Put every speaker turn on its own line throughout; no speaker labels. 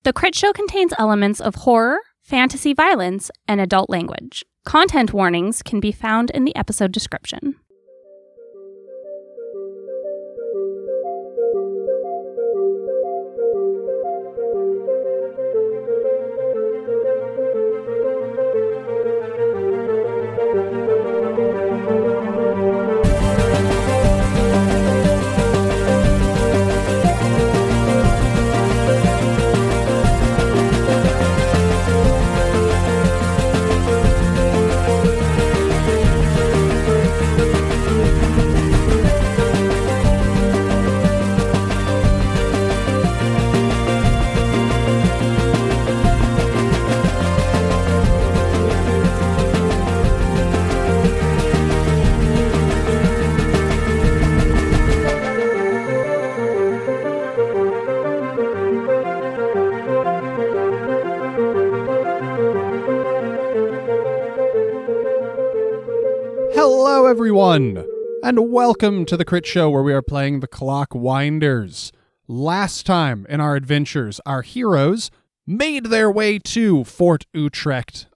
The Critshow contains elements of horror, fantasy violence, and adult language. Content warnings can be found in the episode description.
Hello, everyone, and welcome to the Critshow, where we are playing the Clockwinders. Last time in our adventures, our heroes made their way to Fort Utrecht,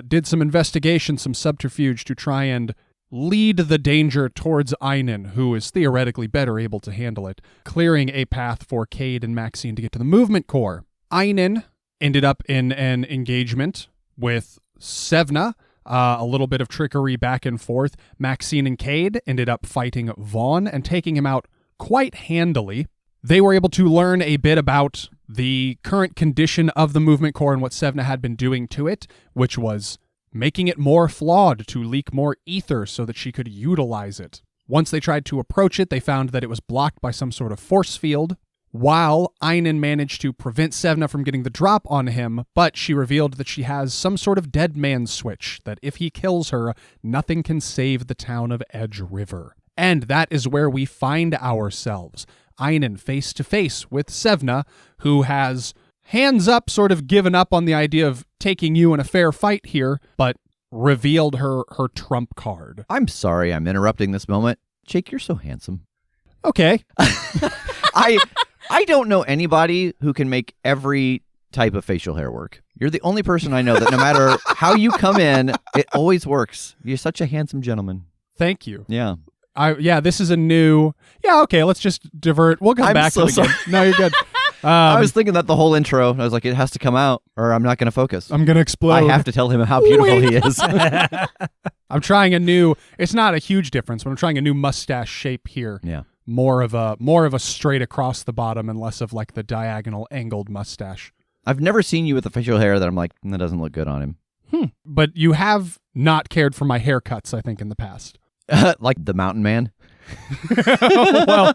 did some investigation, some subterfuge to try and lead the danger towards Einon, who is theoretically better able to handle it, clearing a path for Kade and Maxine to get to the movement core. Einon ended up in an engagement with Cevna, a little bit of trickery back and forth. Maxine and Kade ended up fighting Vaughn and taking him out quite handily. They were able to learn a bit about the current condition of the movement core and what Cevna had been doing to it, which was making it more flawed to leak more ether so that she could utilize it. Once they tried to approach it, they found that it was blocked by some sort of force field, while Einon managed to prevent Cevna from getting the drop on him, but she revealed that she has some sort of dead man switch, that if he kills her, nothing can save the town of Edge River. And that is where we find ourselves. Einon face to face with Cevna, who has, hands up, sort of given up on the idea of taking you in a fair fight here, but revealed her trump card.
I'm sorry I'm interrupting this moment. Jake, you're so handsome.
Okay.
I don't know anybody who can make every type of facial hair work. You're the only person I know that no matter how you come in, it always works. You're such a handsome gentleman.
Thank you.
Yeah.
This is a new... Yeah, okay, let's just divert. We'll come back to it again. No, you're good.
I was thinking that the whole intro. I was like, it has to come out or I'm not going to focus.
I'm going to explode.
I have to tell him how beautiful he is.
I'm trying a new... It's not a huge difference, but I'm trying a new mustache shape here.
Yeah.
More of a straight across the bottom and less of like the diagonal angled mustache.
I've never seen you with a facial hair that I'm like, that doesn't look good on him.
But you have not cared for my haircuts, I think, in the past.
Like the mountain man?
Well,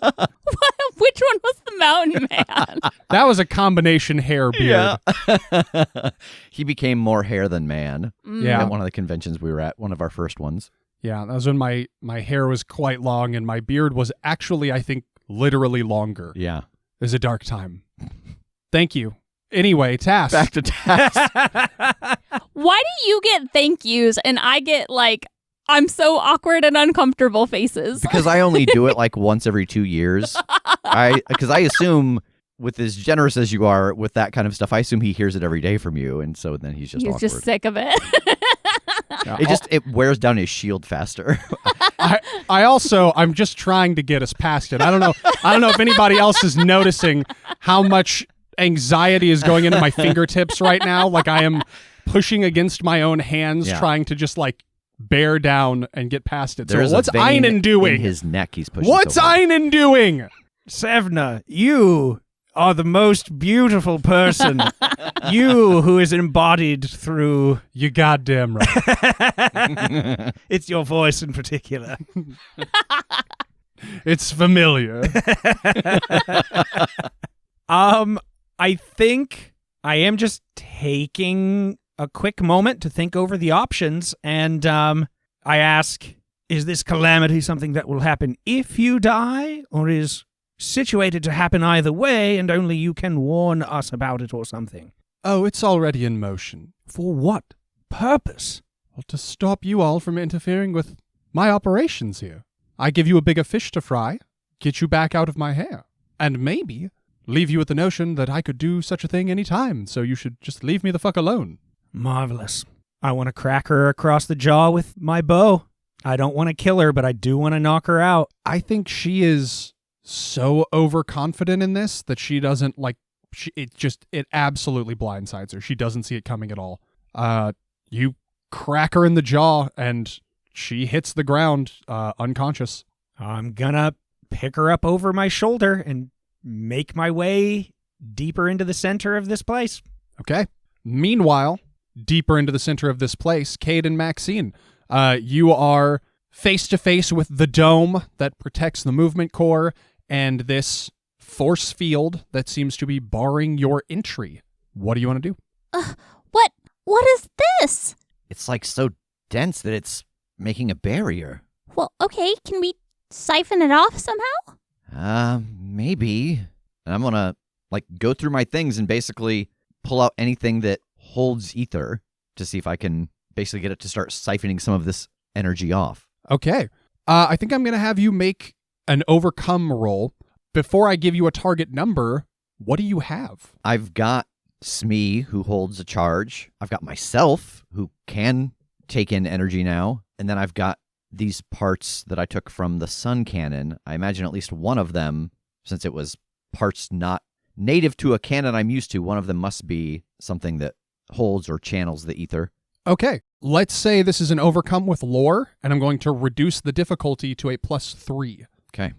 Which one was the mountain man?
that was a combination hair beard.
Yeah. He became more hair than man.
Yeah.
At one of the conventions we were at, one of our first ones.
Yeah, that was when my hair was quite long and my beard was actually, I think, literally longer.
Yeah.
It was a dark time. Thank you. Anyway, Tass.
Back to Tass.
Why do you get thank yous and I get like, I'm so awkward and uncomfortable faces?
Because I only do it like once every 2 years. Because I assume, with as generous as you are with that kind of stuff, I assume he hears it every day from you, and so then he's awkward.
Just sick of it.
It wears down his shield faster.
I'm just trying to get us past it. I don't know if anybody else is noticing how much anxiety is going into my fingertips right now. Like I am pushing against my own hands, trying to just like bear down and get past it.
There's
so what's Einon doing?
In his neck, he's pushing.
What's Einon doing?
Cevna, you are the most beautiful person. You who is embodied through...
You goddamn right.
It's your voice in particular.
It's familiar.
I think I am just taking a quick moment to think over the options, and I ask, is this calamity something that will happen if you die, or is situated to happen either way, and only you can warn us about it or something?
Oh, it's already in motion.
For what purpose?
Well, to stop you all from interfering with my operations here. I give you a bigger fish to fry, get you back out of my hair, and maybe leave you with the notion that I could do such a thing anytime, so you should just leave me the fuck alone.
Marvelous. I want to crack her across the jaw with my bow. I don't want to kill her, but I do want to knock her out.
I think she is so overconfident in this that she doesn't, it absolutely blindsides her. She doesn't see it coming at all. You crack her in the jaw, and she hits the ground unconscious.
I'm gonna pick her up over my shoulder and make my way deeper into the center of this place.
Okay. Meanwhile, deeper into the center of this place, Kade and Maxine, you are face to face with the dome that protects the movement core and this force field that seems to be barring your entry. What do you want to do?
What is this?
It's like so dense that it's making a barrier.
Well, okay, can we siphon it off somehow?
Maybe. And I'm gonna, go through my things and basically pull out anything that holds ether to see if I can basically get it to start siphoning some of this energy off.
Okay. I think I'm going to have you make an overcome roll. Before I give you a target number, what do you have?
I've got Smee, who holds a charge. I've got myself, who can take in energy now. And then I've got these parts that I took from the sun cannon. I imagine at least one of them, since it was parts not native to a cannon I'm used to, one of them must be something that holds or channels the ether.
Okay. Let's say this is an overcome with lore, and I'm going to reduce the difficulty to a +3.
Okay.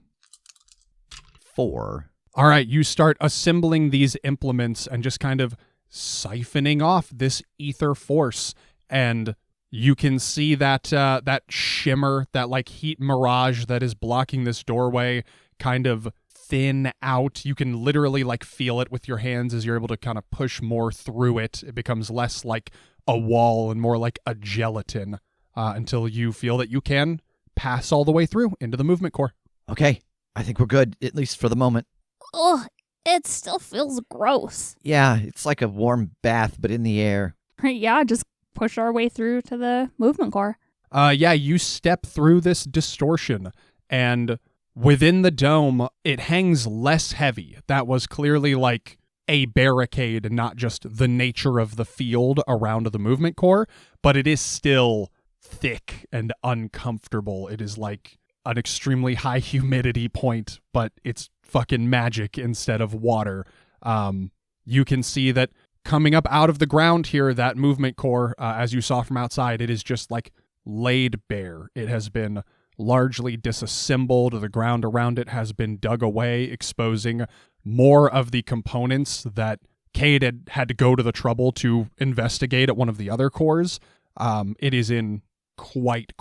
4.
All right, you start assembling these implements and just kind of siphoning off this ether force, and you can see that that shimmer, that heat mirage that is blocking this doorway kind of thin out. You can literally feel it with your hands as you're able to kind of push more through it. It becomes less like a wall and more like a gelatin until you feel that you can pass all the way through into the movement core.
Okay, I think we're good, at least for the moment.
Ugh, it still feels gross.
Yeah, it's like a warm bath, but in the air.
Yeah, just push our way through to the movement core.
Yeah, you step through this distortion, and within the dome, it hangs less heavy. That was clearly a barricade and not just the nature of the field around the movement core, but it is still thick and uncomfortable. It is like an extremely high humidity point, but it's fucking magic instead of water. You can see that coming up out of the ground here, that movement core, as you saw from outside, it is just laid bare. It has been largely disassembled. The ground around it has been dug away, exposing more of the components that Kade had to go to the trouble to investigate at one of the other cores. It is in quite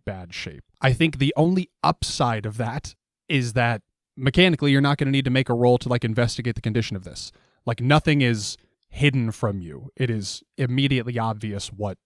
bad shape. I think the only upside of that is that mechanically you're not going to need to make a roll to investigate the condition of this. Nothing is hidden from you. It is immediately obvious what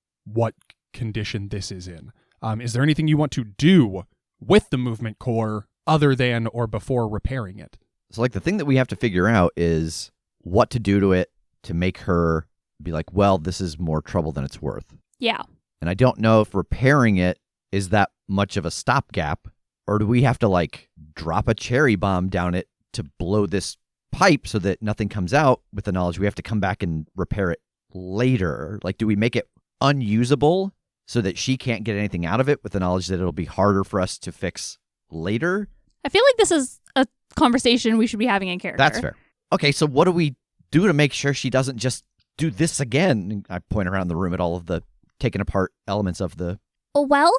condition this is in. Is there anything you want to do with the movement core other than or before repairing it?
So the thing that we have to figure out is what to do to it to make her be well, this is more trouble than it's worth.
Yeah.
And I don't know if repairing it is that much of a stopgap, or do we have to drop a cherry bomb down it to blow this pipe so that nothing comes out with the knowledge we have to come back and repair it later? Do we make it unusable so that she can't get anything out of it with the knowledge that it'll be harder for us to fix later?
I feel like this is a conversation we should be having in character.
That's fair. Okay, so what do we do to make sure she doesn't just do this again? And I point around the room at all of the taken apart elements of the...
Well,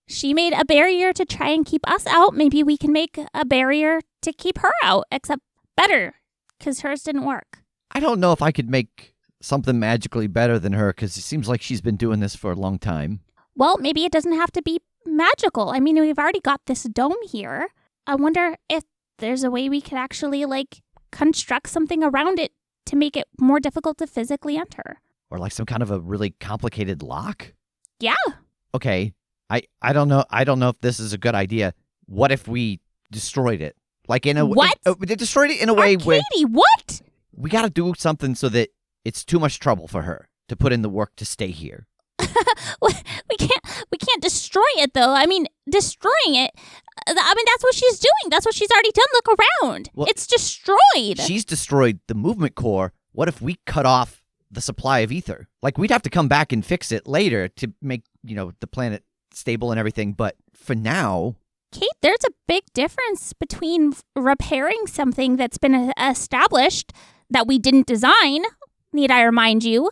she made a barrier to try and keep us out. Maybe we can make a barrier to keep her out, except better, because hers didn't work.
I don't know if I could make something magically better than her, because it seems like she's been doing this for a long time.
Well, maybe it doesn't have to be magical. I mean, we've already got this dome here. I wonder if there's a way we could actually, construct something around it to make it more difficult to physically enter.
Or some kind of a really complicated lock?
Yeah.
Okay. I don't know. I don't know if this is a good idea. What if we destroyed it? In a
What?
Destroyed it in a way where...
Arkady, what?
We got to do something so that it's too much trouble for her to put in the work to stay here.
We can't destroy it, though. I mean, destroying it. I mean, that's what she's doing. That's what she's already done. Look around.
Well,
it's destroyed.
She's destroyed the movement core. What if we cut off the supply of ether? Like, we'd have to come back and fix it later to make, the planet stable and everything. But for now...
Kate, there's a big difference between repairing something that's been established that we didn't design, need I remind you,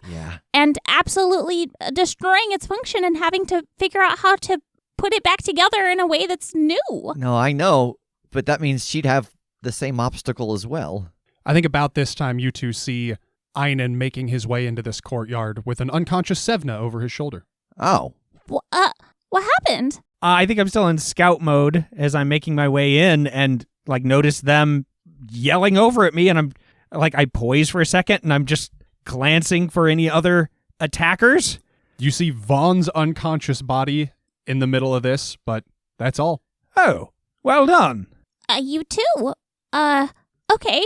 and absolutely destroying its function and having to figure out how to put it back together in a way that's new.
No, I know, but that means she'd have the same obstacle as well.
I think about this time you two see Einon making his way into this courtyard with an unconscious Cevna over his shoulder.
Oh.
What happened?
I think I'm still in scout mode as I'm making my way in and, notice them yelling over at me, and I poise for a second, and I'm just glancing for any other attackers.
You see Vaughn's unconscious body in the middle of this, but that's all.
Oh, well done.
You too. Okay.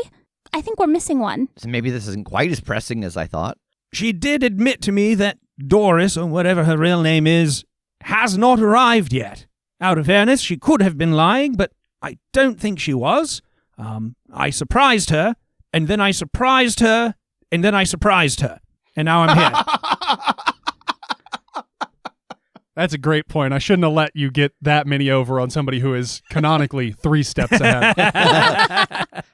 I think we're missing one.
So maybe this isn't quite as pressing as I thought.
She did admit to me that Doris, or whatever her real name is, has not arrived yet. Out of fairness, she could have been lying, but I don't think she was. I surprised her, and then I surprised her, and then I surprised her. And now I'm here.
That's a great point. I shouldn't have let you get that many over on somebody who is canonically 3 steps ahead.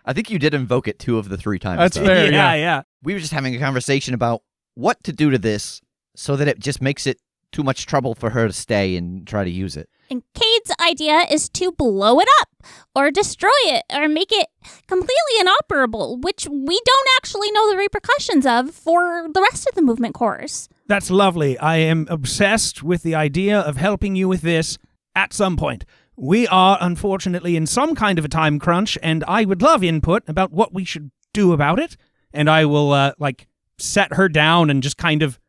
I think you did invoke it 2 of the 3 times.
That's
though.
fair,
Yeah.
We were just having a conversation about what to do to this so that it just makes it too much trouble for her to stay and try to use it.
And Cade's idea is to blow it up or destroy it or make it completely inoperable, which we don't actually know the repercussions of for the rest of the movement course.
That's lovely. I am obsessed with the idea of helping you with this at some point. We are, unfortunately, in some kind of a time crunch, and I would love input about what we should do about it. And I will, set her down and just kind of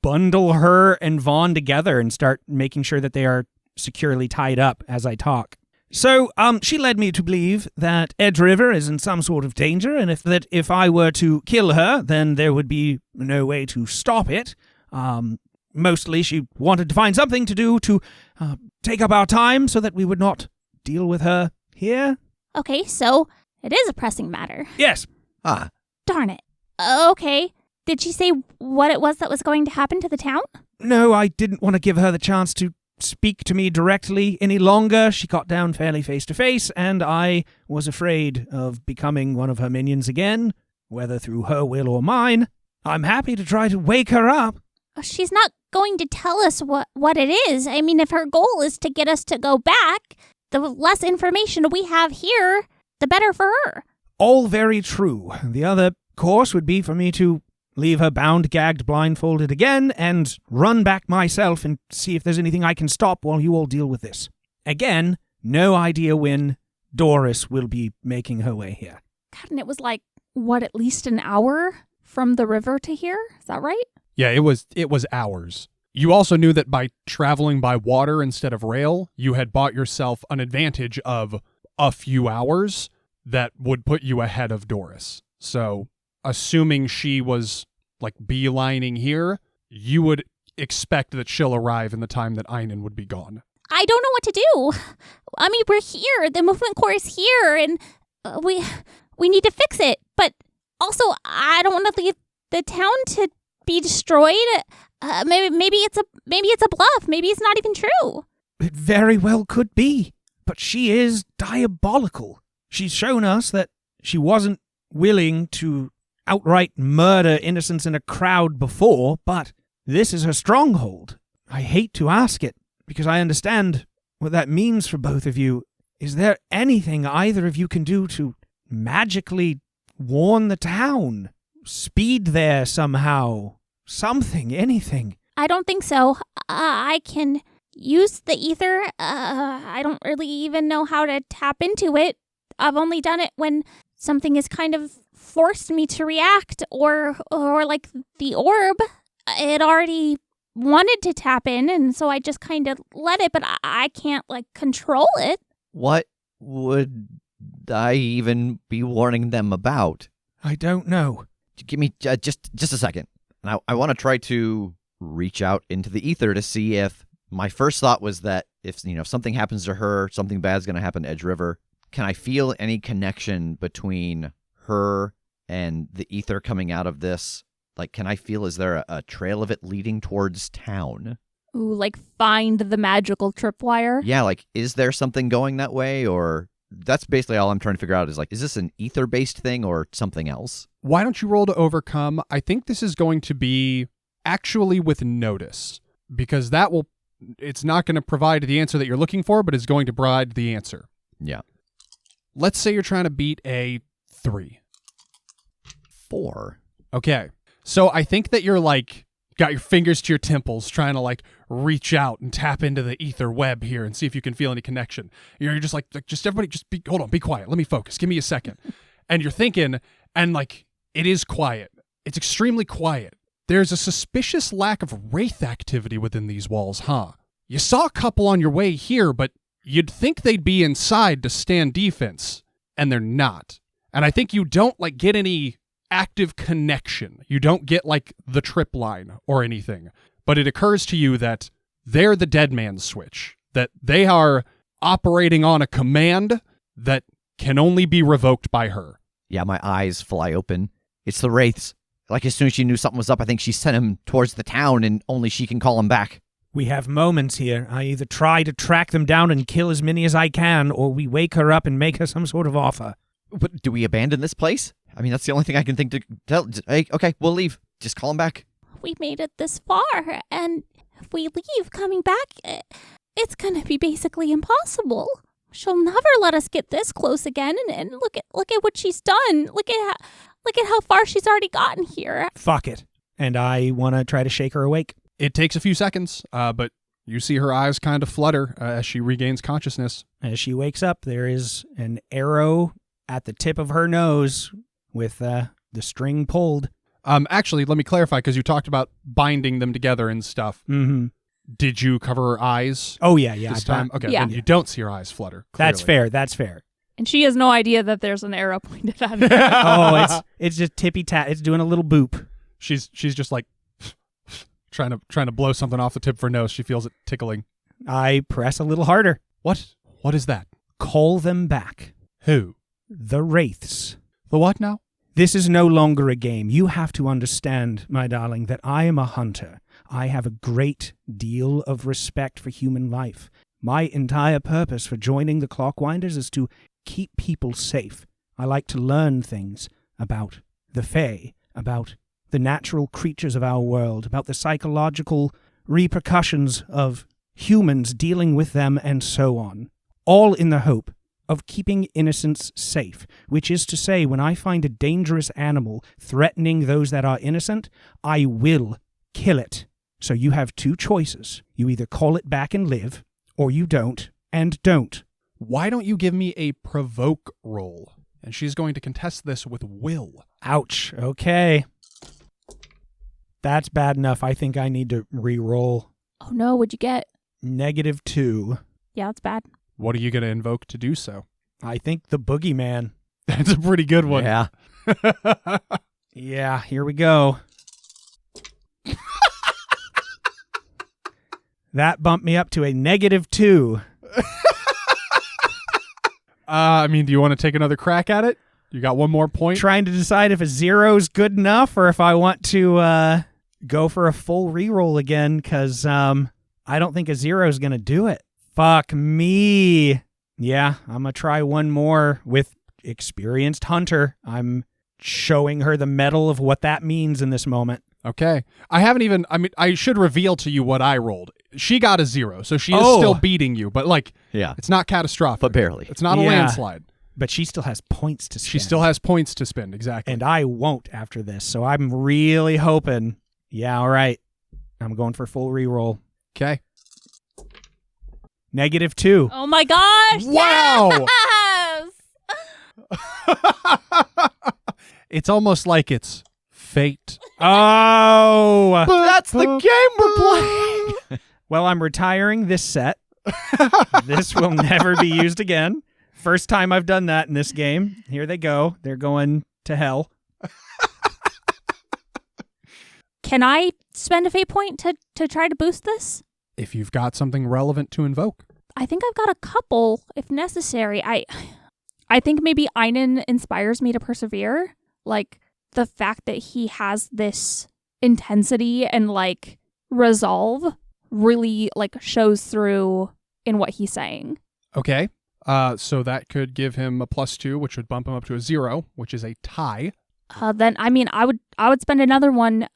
bundle her and Vaughn together and start making sure that they are securely tied up as I talk. So, she led me to believe that Edge River is in some sort of danger, and if I were to kill her, then there would be no way to stop it. Mostly she wanted to find something to do to take up our time so that we would not deal with her here.
Okay, so it is a pressing matter.
Yes.
Darn it. Okay. Did she say what it was that was going to happen to the town?
No, I didn't want to give her the chance to speak to me directly any longer. She got down fairly face to face, and I was afraid of becoming one of her minions again, whether through her will or mine. I'm happy to try to wake her up.
She's not going to tell us what it is. I mean, if her goal is to get us to go back, the less information we have here, the better for her.
All very true. The other course would be for me to leave her bound, gagged, blindfolded again, and run back myself and see if there's anything I can stop while you all deal with this. Again, no idea when Doris will be making her way here.
God, and it was at least an hour from the river to here? Is that right?
Yeah, it was hours. You also knew that by traveling by water instead of rail, you had bought yourself an advantage of a few hours that would put you ahead of Doris. So, assuming she was beelining here, you would expect that she'll arrive in the time that Einon would be gone.
I don't know what to do. I mean, we're here. The movement core is here, and we need to fix it. But also, I don't want to leave the town to be destroyed. Maybe it's a bluff. Maybe it's not even true.
It very well could be. But she is diabolical. She's shown us that she wasn't willing to outright murder innocents in a crowd before, but this is her stronghold. I hate to ask it, because I understand what that means for both of you. Is there anything either of you can do to magically warn the town? Speed there somehow? Something, anything?
I don't think so. I can use the ether. I don't really even know how to tap into it. I've only done it when something has kind of forced me to react, or like the orb. It already wanted to tap in, and so I just kind of let it, but I can't control it.
What would I even be warning them about?
I don't know.
Give me just a second. And I want to try to reach out into the ether to see if My first thought was that if something happens to her, something bad's going to happen to Edge River. Can I feel any connection between her and the ether coming out of this? Like, can I feel, is there a trail of it leading towards town?
Ooh, like find the magical tripwire?
Yeah, like, is there something going that way? Or that's basically all I'm trying to figure out is like, is this an ether-based thing or something else?
Why don't you roll to overcome? I think this is going to be actually with notice, because it's not going to provide the answer that you're looking for, but it's going to provide the answer.
Yeah.
Let's say you're trying to beat a 3.
4.
Okay. So I think that you're like, got your fingers to your temples trying to like reach out and tap into the ether web here and see if you can feel any connection. You're just like just everybody hold on, be quiet. Let me focus. Give me a second. And you're thinking, and like, it is quiet. It's extremely quiet. There's a suspicious lack of wraith activity within these walls, huh? You saw a couple on your way here, but you'd think they'd be inside to stand defense, and they're not. And I think you don't like get any active connection. You don't get like the trip line or anything. But it occurs to you that they're the dead man's switch, that they are operating on a command that can only be revoked by her.
Yeah, my eyes fly open. It's the Wraiths. Like, as soon as she knew something was up, I think she sent him towards the town, and only she can call him back.
We have moments here. I either try to track them down and kill as many as I can, or we wake her up and make her some sort of offer.
But do we abandon this place? I mean, that's the only thing I can think to tell. Hey, okay, we'll leave. Just call him back.
We made it this far, and if we leave, coming back, it's gonna be basically impossible. She'll never let us get this close again, and look at what she's done. Look at how far she's already gotten here.
Fuck it. And I want to try to shake her awake.
It takes a few seconds, but you see her eyes kind of flutter as she regains consciousness.
As she wakes up, there is an arrow at the tip of her nose with the string pulled.
Actually, let me clarify, because you talked about binding them together and stuff.
Mm-hmm.
Did you cover her eyes?
Oh, yeah.
This time? Okay,
Yeah.
then you don't see her eyes flutter. Clearly.
That's fair.
And she has no idea that there's an arrow pointed at her.
Oh, it's just tippy-tap. It's doing a little boop.
She's just like trying to blow something off the tip of her nose. She feels it tickling.
I press a little harder.
What? What is that?
Call them back.
Who?
The Wraiths.
The what now?
This is no longer a game. You have to understand, my darling, that I am a hunter. I have a great deal of respect for human life. My entire purpose for joining the Clockwinders is to keep people safe. I like to learn things about the Fae, about the natural creatures of our world, about the psychological repercussions of humans dealing with them, and so on. All in the hope of keeping innocents safe, which is to say, when I find a dangerous animal threatening those that are innocent, I will kill it. So you have two choices. You either call it back and live, or you don't, and don't.
Why don't you give me a provoke roll? And she's going to contest this with will.
Ouch. Okay. That's bad enough. I think I need to re-roll.
Oh no, what'd you get?
-2.
Yeah, that's bad.
What are you going to invoke to do so?
I think the boogeyman.
That's a pretty good one.
Yeah.
Yeah, here we go. That bumped me up to a -2.
I mean, do you want to take another crack at it? You got one more point?
Trying to decide if a 0's good enough or if I want to go for a full reroll again, because I don't think a 0's going to do it. Fuck me. Yeah, I'm going to try one more with experienced hunter. I'm showing her the mettle of what that means in this moment.
Okay. I should reveal to you what I rolled. She got a 0, so she is
Oh.
still beating you, but like,
Yeah.
it's not catastrophic.
But barely.
It's not a
Yeah.
landslide.
But she still has points to spend.
She still has points to spend, exactly.
And I won't after this, so I'm really hoping. Yeah, all right. I'm going for full reroll.
Okay.
-2.
Oh my gosh!
Wow!
Yes!
It's almost like it's fate.
Oh!
That's the game we're playing.
Well, I'm retiring this set. This will never be used again. First time I've done that in this game. Here they go. They're going to hell.
Can I spend a fate point to try to boost this?
if you've got something relevant to invoke.
I think I've got a couple, if necessary. I think maybe Einon inspires me to persevere. Like, the fact that he has this intensity and, like, resolve really, like, shows through in what he's saying.
Okay. So that could give him a +2, which would bump him up to a 0, which is a tie.
Then, I mean, I would spend another one,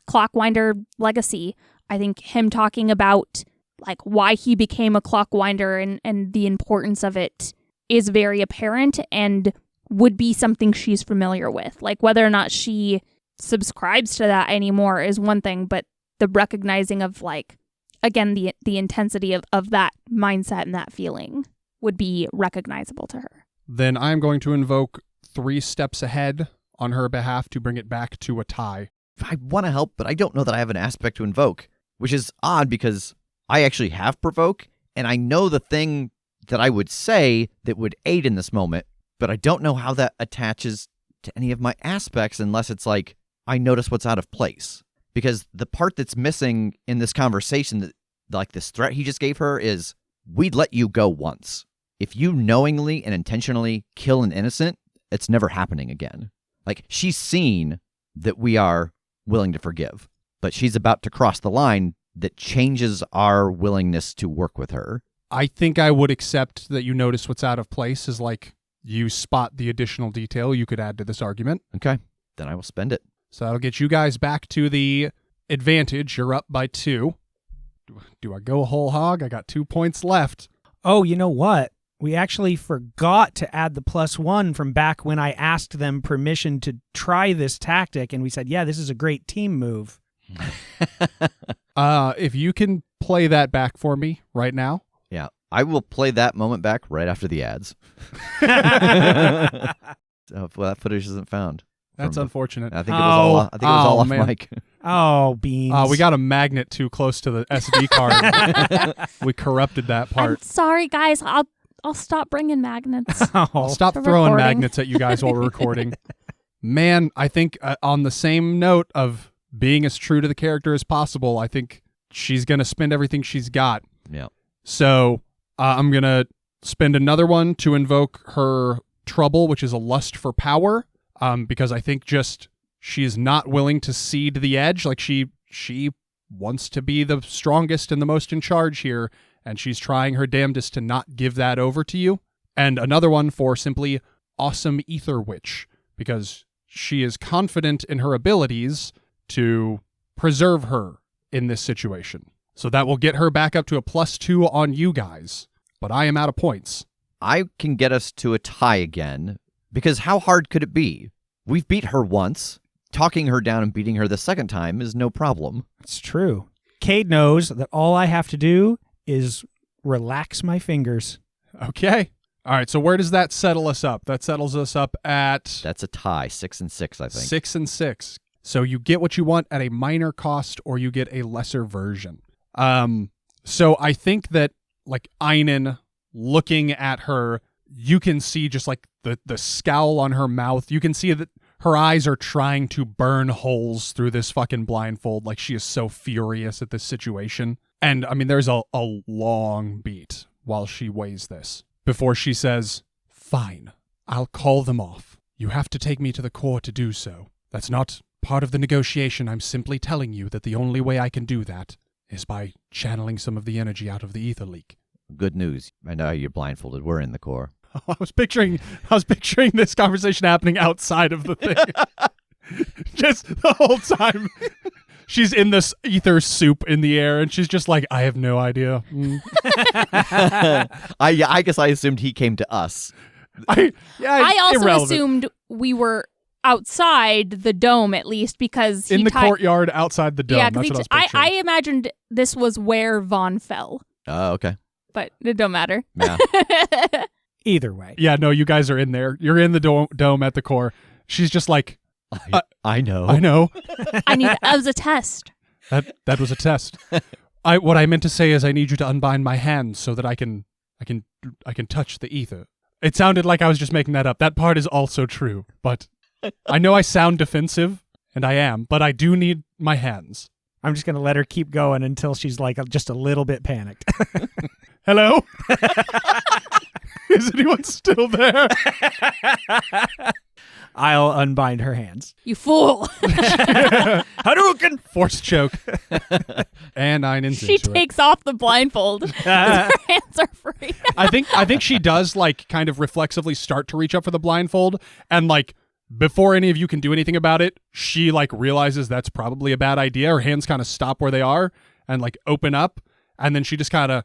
Clockwinder Legacy. I think him talking about, like, why he became a Clockwinder and the importance of it is very apparent and would be something she's familiar with. Like, whether or not she subscribes to that anymore is one thing, but the recognizing of, like, again, the intensity of that mindset and that feeling would be recognizable to her.
Then I'm going to invoke 3 steps ahead on her behalf to bring it back to a tie.
I want to help, but I don't know that I have an aspect to invoke, which is odd because I actually have provoke, and I know the thing that I would say that would aid in this moment, but I don't know how that attaches to any of my aspects unless it's like I notice what's out of place. Because the part that's missing in this conversation, that, like this threat he just gave her, is we'd let you go once. If you knowingly and intentionally kill an innocent, it's never happening again. Like, she's seen that we are willing to forgive, but she's about to cross the line that changes our willingness to work with her.
I think I would accept that you notice what's out of place as, like, you spot the additional detail you could add to this argument.
Okay, then I will spend it.
So that'll get you guys back to the advantage. You're up by 2. Do I go whole hog? I got 2 points left.
Oh, you know what? We actually forgot to add the +1 from back when I asked them permission to try this tactic, and we said, yeah, this is a great team move.
If you can play that back for me right now.
Yeah, I will play that moment back right after the ads. Well, that footage isn't found.
That's unfortunate.
I think it was all off
man.
mic.
Oh, beans.
We got a magnet too close to the SD card. We corrupted that
I'm
part.
sorry, guys. I'll stop bringing magnets.
I'll stop
For
throwing
recording.
magnets at you guys while we're recording. Man, I think on the same note of being as true to the character as possible, I think she's going to spend everything she's got.
Yeah.
So I'm going to spend another one to invoke her trouble, which is a lust for power, because I think just she's not willing to cede the edge. Like, she wants to be the strongest and the most in charge here, and she's trying her damnedest to not give that over to you. And another one for simply awesome ether witch, because she is confident in her abilities to preserve her in this situation. So that will get her back up to a +2 on you guys. But I am out of points.
I can get us to a tie again, because how hard could it be? We've beat her once. Talking her down and beating her the second time is no problem.
It's true. Kade knows that all I have to do is relax my fingers.
Okay. All right, so where does that settle us up? That settles us up at
That's a tie, 6 and 6, I think.
6 and 6. So you get what you want at a minor cost, or you get a lesser version. So I think that, like, Einon looking at her, you can see just like the scowl on her mouth. You can see that her eyes are trying to burn holes through this fucking blindfold. Like, she is so furious at this situation. And I mean, there's a long beat while she weighs this before she says, "Fine, I'll call them off. You have to take me to the core to do so. That's not part of the negotiation. I'm simply telling you that the only way I can do that is by channeling some of the energy out of the ether leak."
Good news. I know you're blindfolded. We're in the core.
I was picturing this conversation happening outside of the thing. Just the whole time. She's in this ether soup in the air, and she's just like, I have no idea.
I guess I assumed he came to us.
I also
irrelevant.
assumed we were outside the dome, at least, because
in the courtyard outside the dome.
Yeah,
that's what I was picturing.
I imagined this was where Vaughn fell,
Oh, okay.
but it don't matter.
Yeah.
Either way.
Yeah, no, you guys are in there. You're in the dome at the core. She's just like,
I know.
I know.
That was a test.
That was a test. What I meant to say is I need you to unbind my hands so that I can touch the ether. It sounded like I was just making that up. That part is also true, but I know I sound defensive, and I am, but I do need my hands.
I'm just going to let her keep going until she's like just a little bit panicked.
Hello? Is anyone still there?
I'll unbind her hands.
You fool.
Hadouken!
Force choke. And Einon's
She
into it.
takes off the blindfold. Her hands are free.
I think she does like kind of reflexively start to reach up for the blindfold, and like before any of you can do anything about it, she like realizes that's probably a bad idea. Her hands kind of stop where they are and like open up, and then she just kind of,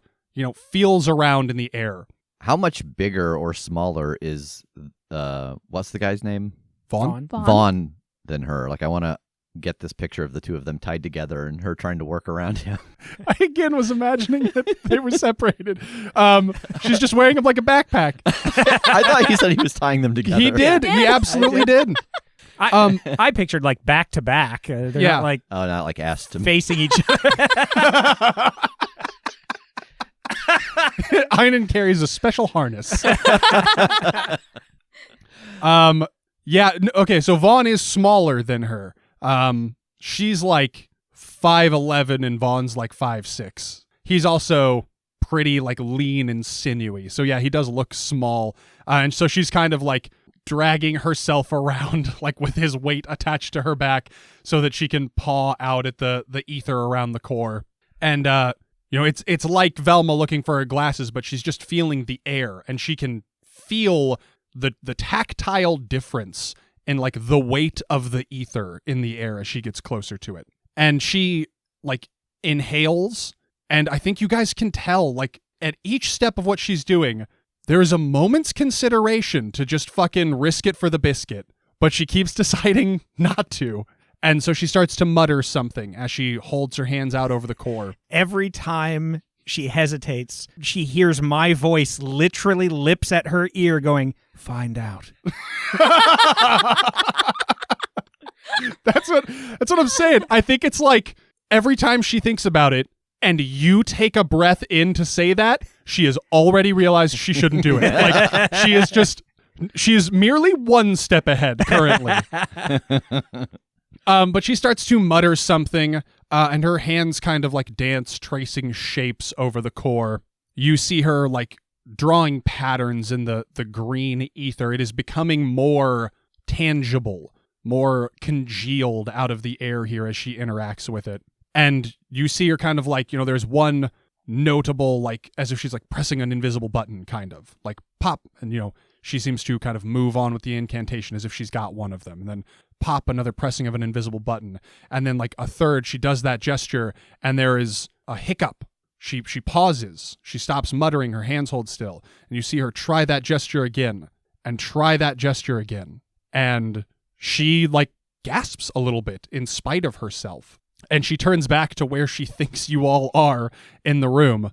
feels around in the air.
How much bigger or smaller is what's the guy's name?
Vaughn?
Vaughn than her. Like I want to get this picture of the two of them tied together and her trying to work around him.
I again was imagining that they were separated. She's just wearing him like a backpack.
I thought he said he was tying them together.
He did. He absolutely did.
I pictured like back to back. They're not like
Oh, not like ass to
facing each other.
Einon carries a special harness. Okay, so Vaughn is smaller than her. She's like 5'11" and Vaughn's like 5'6". He's also pretty like lean and sinewy. So yeah, he does look small. And so she's kind of like dragging herself around like with his weight attached to her back so that she can paw out at the ether around the core. And it's like Velma looking for her glasses, but she's just feeling the air, and she can feel the tactile difference in like the weight of the ether in the air as she gets closer to it. And she like inhales, and I think you guys can tell like at each step of what she's doing, there is a moment's consideration to just fucking risk it for the biscuit, but she keeps deciding not to. And so she starts to mutter something as she holds her hands out over the core.
Every time she hesitates, she hears my voice literally lips at her ear going, "Find out."
That's what I'm saying. I think it's like every time she thinks about it and you take a breath in to say that, she has already realized she shouldn't do it. Like she is merely one step ahead currently. But she starts to mutter something, and her hands kind of like dance, tracing shapes over the core. You see her like drawing patterns in the green ether. It is becoming more tangible, more congealed out of the air here as she interacts with it. And you see her kind of like, there's one notable, like as if she's like pressing an invisible button, kind of like pop. And, she seems to kind of move on with the incantation as if she's got one of them. And then pop, another pressing of an invisible button. And then like a third, she does that gesture and there is a hiccup. She pauses. She stops muttering. Her hands hold still. And you see her try that gesture again and try that gesture again. And she like gasps a little bit in spite of herself. And she turns back to where she thinks you all are in the room.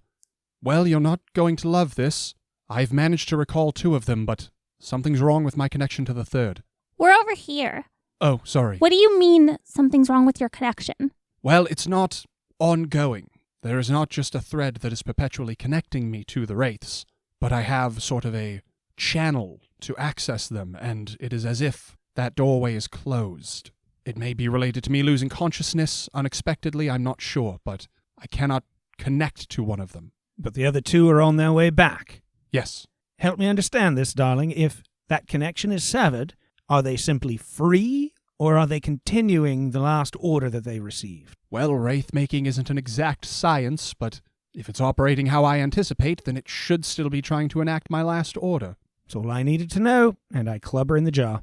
Well, you're not going to love this. I've managed to recall 2 of them, but something's wrong with my connection to the third.
We're over here.
Oh, sorry.
What do you mean something's wrong with your connection?
Well, it's not ongoing. There is not just a thread that is perpetually connecting me to the wraiths, but I have sort of a channel to access them, and it is as if that doorway is closed. It may be related to me losing consciousness unexpectedly, I'm not sure, but I cannot connect to one of them.
But the other 2 are on their way back.
Yes.
Help me understand this, darling. If that connection is severed, are they simply free, or are they continuing the last order that they received?
Well, wraith-making isn't an exact science, but if it's operating how I anticipate, then it should still be trying to enact my last order.
That's all I needed to know, and I club her in the jaw.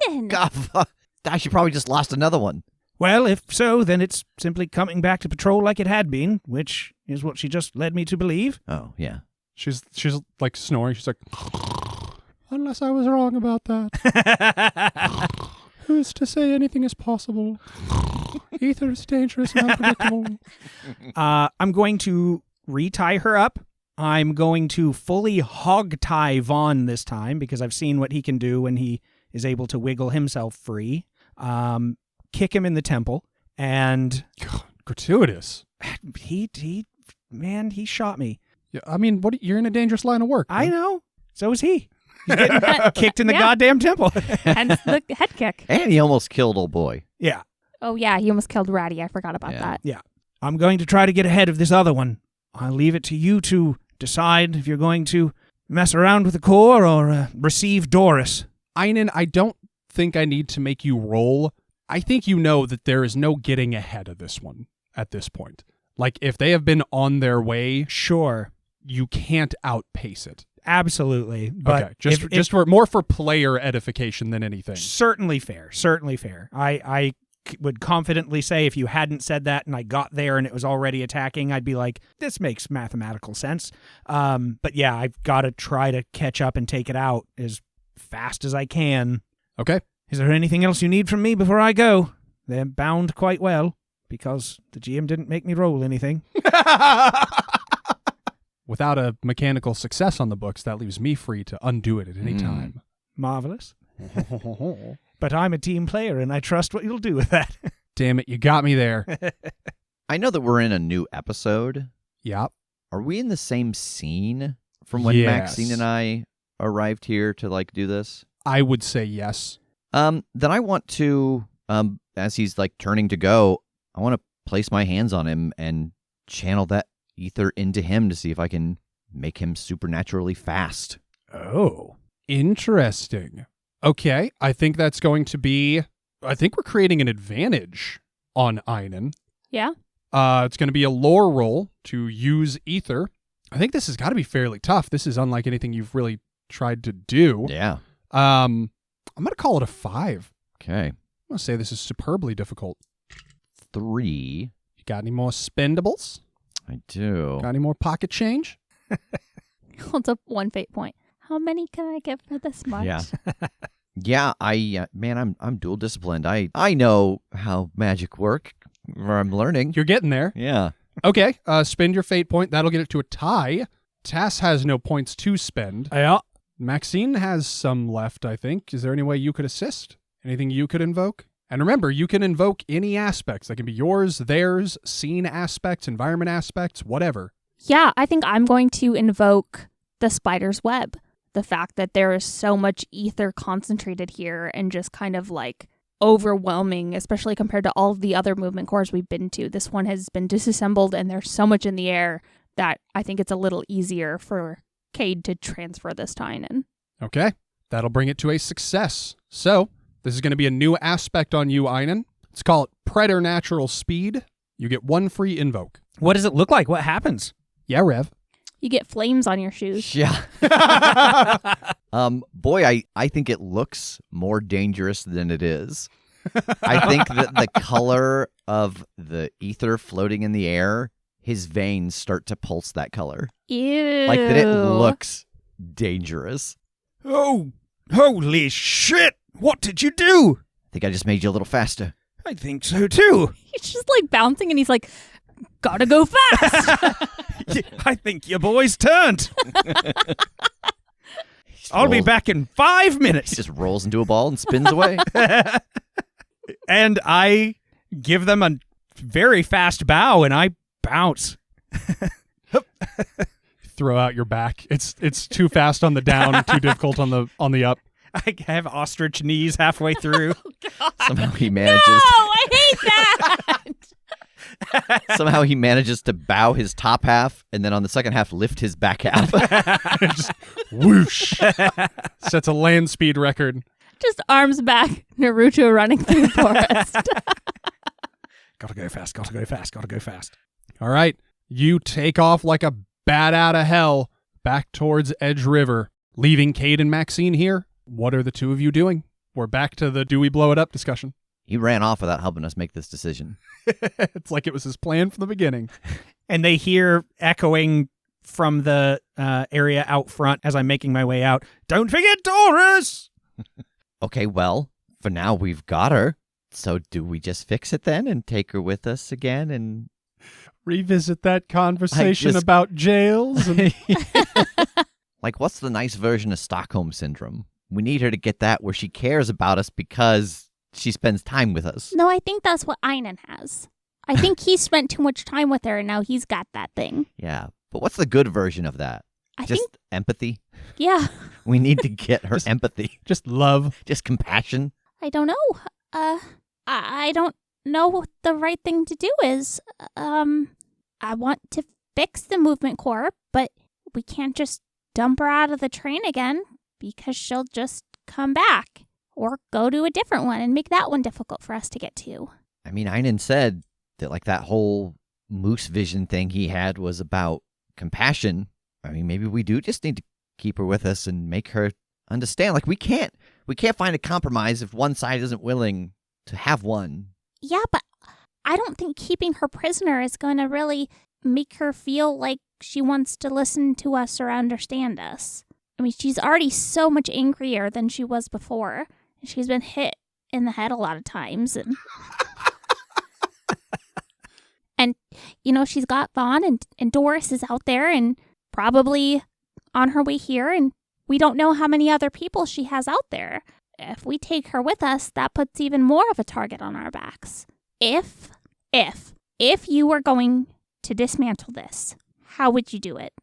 Einon!
God, she probably just lost another one.
Well, if so, then it's simply coming back to patrol like it had been, which is what she just led me to believe.
Oh, yeah.
She's like snoring. She's like, unless I was wrong about that. Who's to say anything is possible? Ether is dangerous and unpredictable.
I'm going to retie her up. I'm going to fully hog-tie Vaughn this time because I've seen what he can do when he is able to wiggle himself free. Kick him in the temple, and...
God, gratuitous.
He shot me.
Yeah, I mean, you're in a dangerous line of work.
I know. So is he. He's getting kicked in the goddamn temple.
Hence the head kick.
And he almost killed old boy.
Yeah.
Oh, yeah, he almost killed Ratty. I forgot about that.
Yeah. I'm going to try to get ahead of this other one. I'll leave it to you to decide if you're going to mess around with the core or receive Doris.
Einon, I don't think I need to make you roll. I think you know that there is no getting ahead of this one at this point. Like, if they have been on their way,
Sure.
you can't outpace it.
Absolutely. But
okay, just for more for player edification than anything.
Certainly fair. Certainly fair. I would confidently say if you hadn't said that and I got there and it was already attacking, I'd be like, this makes mathematical sense. But yeah, I've got to try to catch up and take it out as fast as I can.
Okay.
Is there anything else you need from me before I go? They're bound quite well because the GM didn't make me roll anything.
Without a mechanical success on the books, that leaves me free to undo it at any time.
Marvelous. But I'm a team player, and I trust what you'll do with that.
Damn it, you got me there.
I know that we're in a new episode.
Yep.
Are we in the same scene from when
Yes.
Maxine and I arrived here to do this?
I would say yes.
Then I want to, as he's turning to go, I want to place my hands on him and channel that ether into him to see if I can make him supernaturally fast.
Oh, interesting. Okay, I think that's going to be... I think we're creating an advantage on Einon.
Yeah?
It's going to be a lore roll to use ether. I think this has got to be fairly tough. This is unlike anything you've really tried to do.
Yeah.
I'm going to call it a 5.
Okay.
I'm going to say this is superbly difficult.
3.
You got any more spendables?
I do.
Got any more pocket change?
Holds up 1 fate point. How many can I get for this much?
Yeah. Yeah, I'm dual disciplined. I know how magic work, or I'm learning.
You're getting there.
Yeah.
Okay, spend your fate point. That'll get it to a tie. Tass has no points to spend.
Yeah.
Maxine has some left, I think. Is there any way you could assist? Anything you could invoke? And remember, you can invoke any aspects. That can be yours, theirs, scene aspects, environment aspects, whatever.
Yeah, I think I'm going to invoke the spider's web. The fact that there is so much ether concentrated here and just kind of overwhelming, especially compared to all of the other movement cores we've been to. This one has been disassembled and there's so much in the air that I think it's a little easier for Kade to transfer this to Einon.
Okay, that'll bring it to a success. So, this is going to be a new aspect on you, Einon. Let's call it Preternatural Speed. You get 1 free invoke.
What does it look like? What happens?
Yeah, Rev.
You get flames on your shoes.
Yeah. Boy, I think it looks more dangerous than it is. I think that the color of the ether floating in the air, his veins start to pulse that color.
Ew.
That it looks dangerous.
Oh, holy shit! What did you do?
I think I just made you a little faster.
I think so too.
He's just bouncing and he's like, gotta go fast.
I think your boy's turned. I'll be back in 5
He
minutes.
just rolls into a ball and spins away.
And I give them a very fast bow and I bounce.
Throw out your back. It's too fast on the down, too difficult on the up.
I have ostrich knees halfway through.
Somehow he manages.
I hate that.
Somehow he manages to bow his top half and then on the second half lift his back half.
Just whoosh. Sets a land speed record.
Just arms back, Naruto running through the forest.
Gotta go fast, gotta go fast, gotta go fast.
All right. You take off like a bat out of hell back towards Edge River, leaving Kade and Maxine here. What are the two of you doing? We're back to the do we blow it up discussion.
He ran off without helping us make this decision.
It's like it was his plan from the beginning.
And they hear echoing from the area out front as I'm making my way out, "Don't forget Doris!"
Okay, well, for now we've got her. So do we just fix it then and take her with us again and...
Revisit that conversation
just-
about jails. And...
what's the nice version of Stockholm Syndrome? We need her to get that where she cares about us because she spends time with us.
No, I think that's what Einon has. I think he spent too much time with her and now he's got that thing.
Yeah, but what's the good version of that?
I
Just
think,
empathy?
yeah.
We need to get her
Just-
empathy.
Just love.
Just compassion.
I don't know. I don't know what the right thing to do is. I want to fix the movement core, but we can't just dump her out of the train again because she'll just come back or go to a different one and make that one difficult for us to get to.
I mean, Einon said that like that whole moose vision thing he had was about compassion. I mean, maybe we do just need to keep her with us and make her understand. Like we can't find a compromise if one side isn't willing to have one.
Yeah, but I don't think keeping her prisoner is going to really make her feel like she wants to listen to us or understand us. I mean, she's already so much angrier than she was before. She's been hit in the head a lot of times. And you know, she's got Vaughn and Doris is out there and probably on her way here. And we don't know how many other people she has out there. If we take her with us, that puts even more of a target on our backs. If you were going to dismantle this, how would you do it?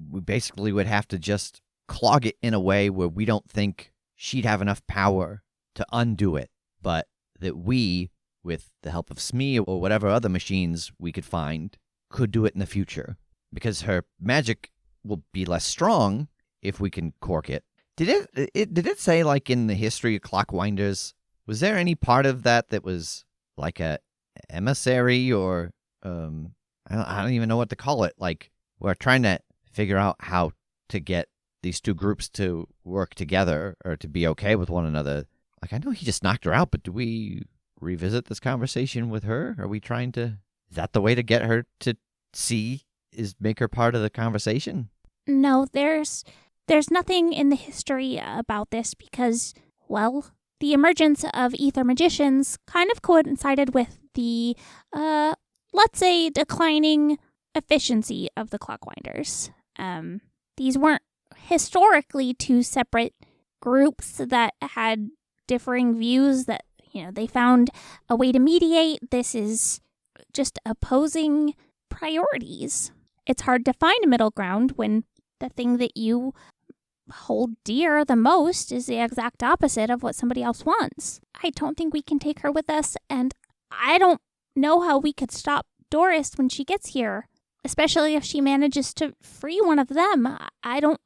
We basically would have to just clog it in a way where we don't think she'd have enough power to undo it, but that we, with the help of Smee or whatever other machines we could find, could do it in the future. Because her magic will be less strong if we can cork it. Did it say, like, in the history of Clockwinders, was there any part of that was like a emissary or, I don't even know what to call it. Like, we're trying to figure out how to get these two groups to work together or to be okay with one another. Like, I know he just knocked her out, but do we revisit this conversation with her? Are we trying to... Is that the way to get her to see, is make her part of the conversation?
No, there's nothing in the history about this because, well, the emergence of ether magicians kind of coincided with the, let's say, declining efficiency of the Clockwinders. These weren't historically two separate groups that had differing views that, you know, they found a way to mediate. This is just opposing priorities. It's hard to find a middle ground when the thing that you hold dear the most is the exact opposite of what somebody else wants. I don't think we can take her with us, and I don't know how we could stop Doris when she gets here, especially if she manages to free one of them. I don't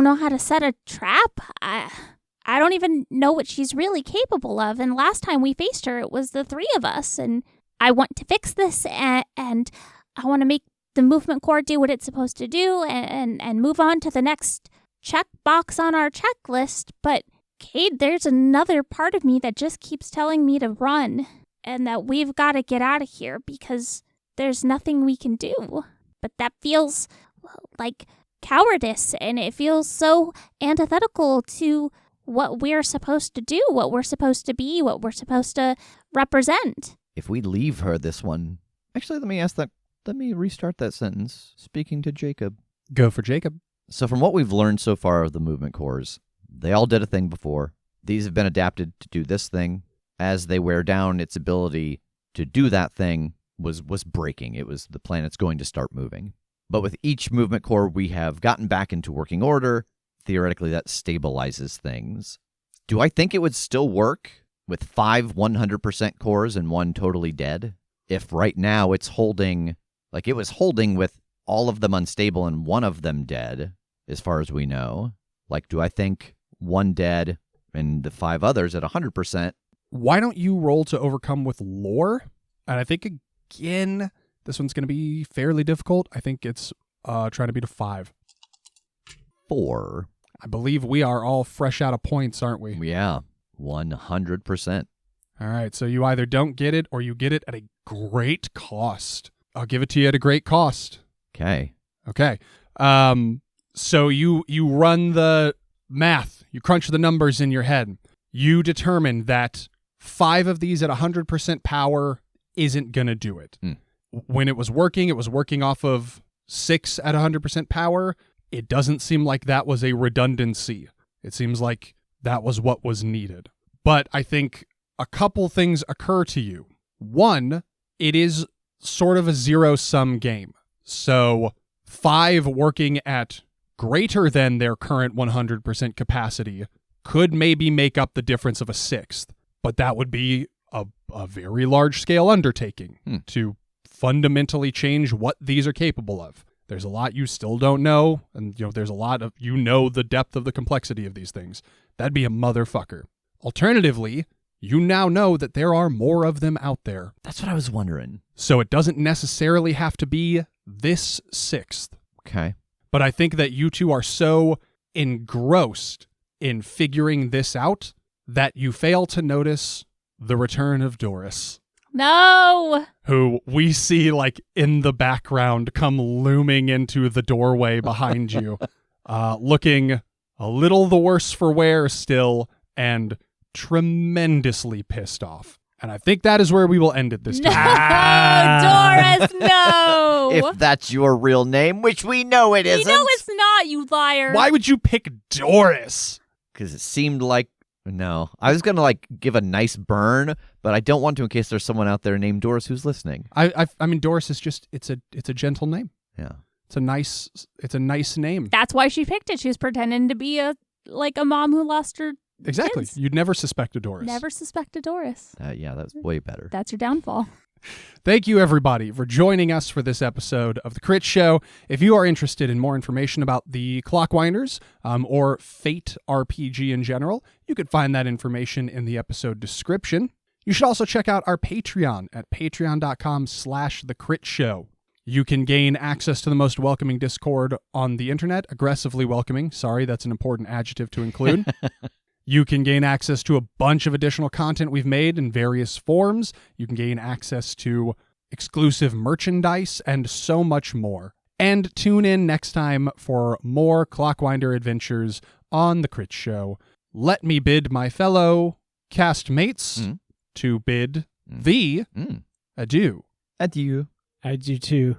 know how to set a trap. I don't even know what she's really capable of, and last time we faced her, it was the three of us, and I want to fix this, and I want to make the movement core do what it's supposed to do and move on to the next check box on our checklist. But Kade, there's another part of me that just keeps telling me to run and that we've got to get out of here because there's nothing we can do. But that feels like cowardice, and it feels so antithetical to what we're supposed to do, what we're supposed to be, what we're supposed to represent.
If we leave her this one... Actually, let me restart that sentence. Speaking to Jacob.
Go for Jacob.
So from what we've learned so far of the movement cores, they all did a thing before. These have been adapted to do this thing. As they wear down, its ability to do that thing was breaking. It was the planet's going to start moving. But with each movement core, we have gotten back into working order. Theoretically, that stabilizes things. Do I think it would still work with 5 100% cores and one totally dead? If right now it's holding, like it was holding with all of them unstable and one of them dead, as far as we know. Like, do I think one dead and the 5 others at 100%?
Why don't you roll to overcome with lore? And I think, again, this one's going to be fairly difficult. I think it's trying to beat a 5.
4.
I believe we are all fresh out of points, aren't we?
Yeah, 100%.
All right, so you either don't get it or you get it at a great cost. I'll give it to you at a great cost.
Okay.
So you run the math. You crunch the numbers in your head. You determine that 5 of these at 100% power isn't going to do it. When it was working off of 6 at 100% power. It doesn't seem like that was a redundancy. It seems like that was what was needed. But I think a couple things occur to you. One, it is sort of a zero-sum game. So 5 working at greater than their current 100% capacity could maybe make up the difference of a 6th. But that would be a very large-scale undertaking to fundamentally change what these are capable of. There's a lot you still don't know, and there's a lot of the depth of the complexity of these things. That'd be a motherfucker. Alternatively, you now know that there are more of them out there.
That's what I was wondering.
So it doesn't necessarily have to be this 6th.
Okay.
But I think that you two are so engrossed in figuring this out that you fail to notice the return of Doris,
No!
who we see in the background come looming into the doorway behind you, looking a little the worse for wear still and tremendously pissed off. And I think that is where we will end it this time.
Doris, no!
If that's your real name, which we know it isn't.
No, it's not, you liar.
Why would you pick Doris?
Because it seemed like... No. I was going to give a nice burn, but I don't want to in case there's someone out there named Doris who's listening.
I mean, Doris is just, it's a gentle name.
Yeah.
It's a nice name.
That's why she picked it. She was pretending to be a mom who lost her
Exactly.
kids.
You'd never suspect a Doris.
Never suspect a Doris.
Yeah, that's way better.
That's your downfall.
Thank you, everybody, for joining us for this episode of The Crit Show. If you are interested in more information about the Clockwinders or Fate RPG in general, you could find that information in the episode description. You should also check out our Patreon at patreon.com/thecritshow. You can gain access to the most welcoming Discord on the internet. Aggressively welcoming. Sorry, that's an important adjective to include. You can gain access to a bunch of additional content we've made in various forms. You can gain access to exclusive merchandise and so much more. And tune in next time for more Clockwinder adventures on The Crit Show. Let me bid my fellow castmates to bid thee adieu.
Adieu.
I do too.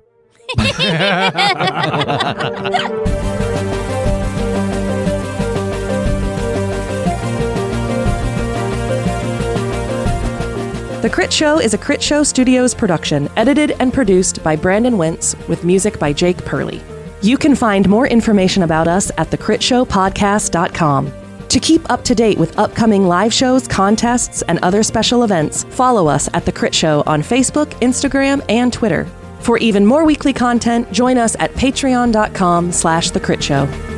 The Crit Show is a Critshow Studios production, edited and produced by Brandon Wentz, with music by Jake Purley. You can find more information about us at thecritshowpodcast.com. To keep up to date with upcoming live shows, contests, and other special events, follow us at The Crit Show on Facebook, Instagram, and Twitter. For even more weekly content, join us at patreon.com/thecritshow.